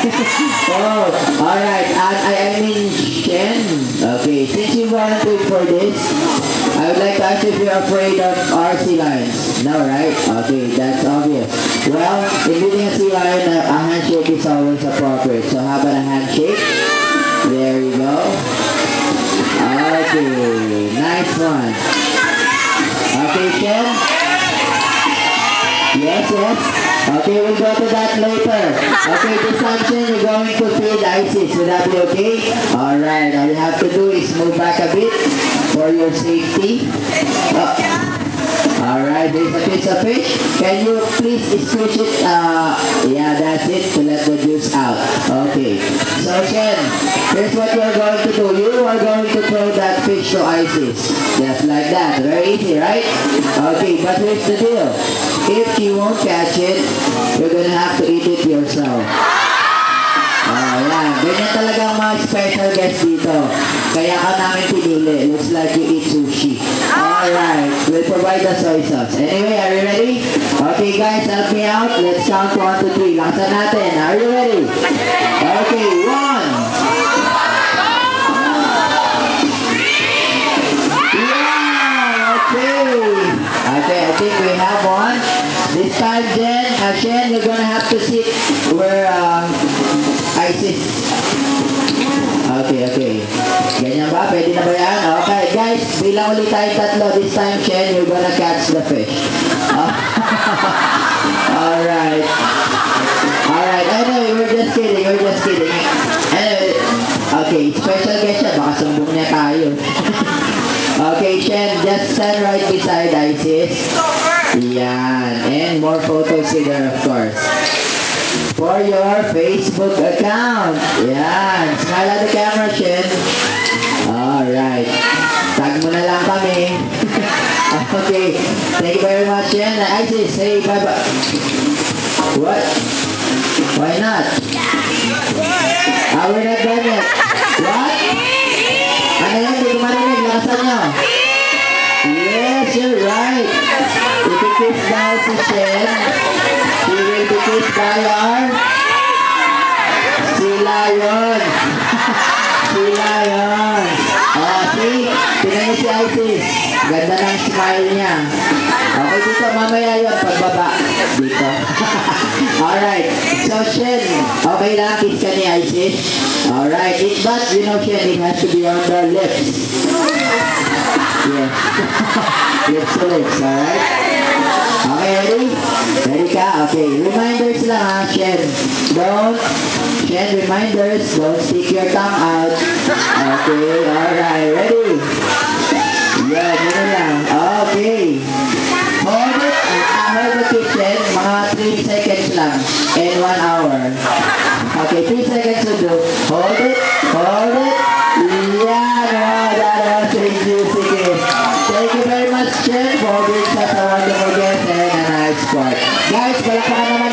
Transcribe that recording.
Oh, alright. I mean, Shen. Okay, since you volunteered for this, I would like to ask if you're afraid of our sea lions. No, right? Okay, that's obvious. Well, in meeting a sea lion, a handshake is always appropriate. So how about a handshake? There you go. Okay, nice one. Okay, Shen? Yes, yes. Okay, we'll go to that later. Okay, this time, Shen, you're going to feed Isis. Will that be okay? Alright, all you have to do is move back a bit for your safety. Alright, there's a piece of fish. Can you please squish it? Yeah, that's it, to let the juice out. Okay. So, Shen, here's what you're going to do. You are going to throw that fish to Isis. Just like that. Very easy, right? Okay, but here's the deal. If you won't catch it, you're gonna have to eat it yourself. Yan. Ganyan talaga ang mga special guests dito. Kaya ka namin pinili. Looks like you eat sushi. Alright. We'll provide the soy sauce. Anyway, are you ready? Okay guys, help me out. Let's count 1 to 3. Laksan natin. Are you ready? Okay, 1. Yeah, okay. Okay, I think we have one. This time, Jen, Shen, you're gonna have to sit where Isis. Okay, okay. Ganyan ba? Pwede na ba yan? Okay, guys, bilang ulit tayo tatlo. This time, Shen, you're gonna catch the fish. Alright. Alright, anyway, we're just kidding. We're just kidding. Anyway, okay, special guest siya. Baka sumbong niya tayo. Okay, Shen, just stand right beside Isis. Yan. And more photos here, of course. For your Facebook account. Yan. Smile at the camera, Shen. Alright. Tag mo na lang kami. Okay. Thank you very much, Shen. Isis, say bye-bye. What? Why not? We're not done yet. What? Ano yan? Hindi ko marinig. Lakasan nyo. Yes, you're right. If you kiss now si Shen, she will be kissed by our sila yun. Sila yun. Oh, see? Tingnan niyo si Isis. Ganda ng smile niya. Okay, dito mamaya yun. Pagbaba. Dito. Alright. So, Shen, okay lang. Kiss ka ni Isis. Alright. But, you know, Shen, it has to be on the lips. Yes. Lips to lips, alright? Okay, ready? Ready ka? Okay. Reminders lang ha, Shen. Shen, reminders. Don't stick your tongue out. Okay, alright. Ready? Yeah, gano'n lang. Okay. Hold it. Hold the kitchen. Mga 3 seconds lang. And 1 hour. Okay, 3 seconds to do. Hold it. Hold it. Yan. Wow, that was easy. Sige. Thank you very much, Shen, for being such a wonderful guest and a nice sport. Guys, palakpakan naman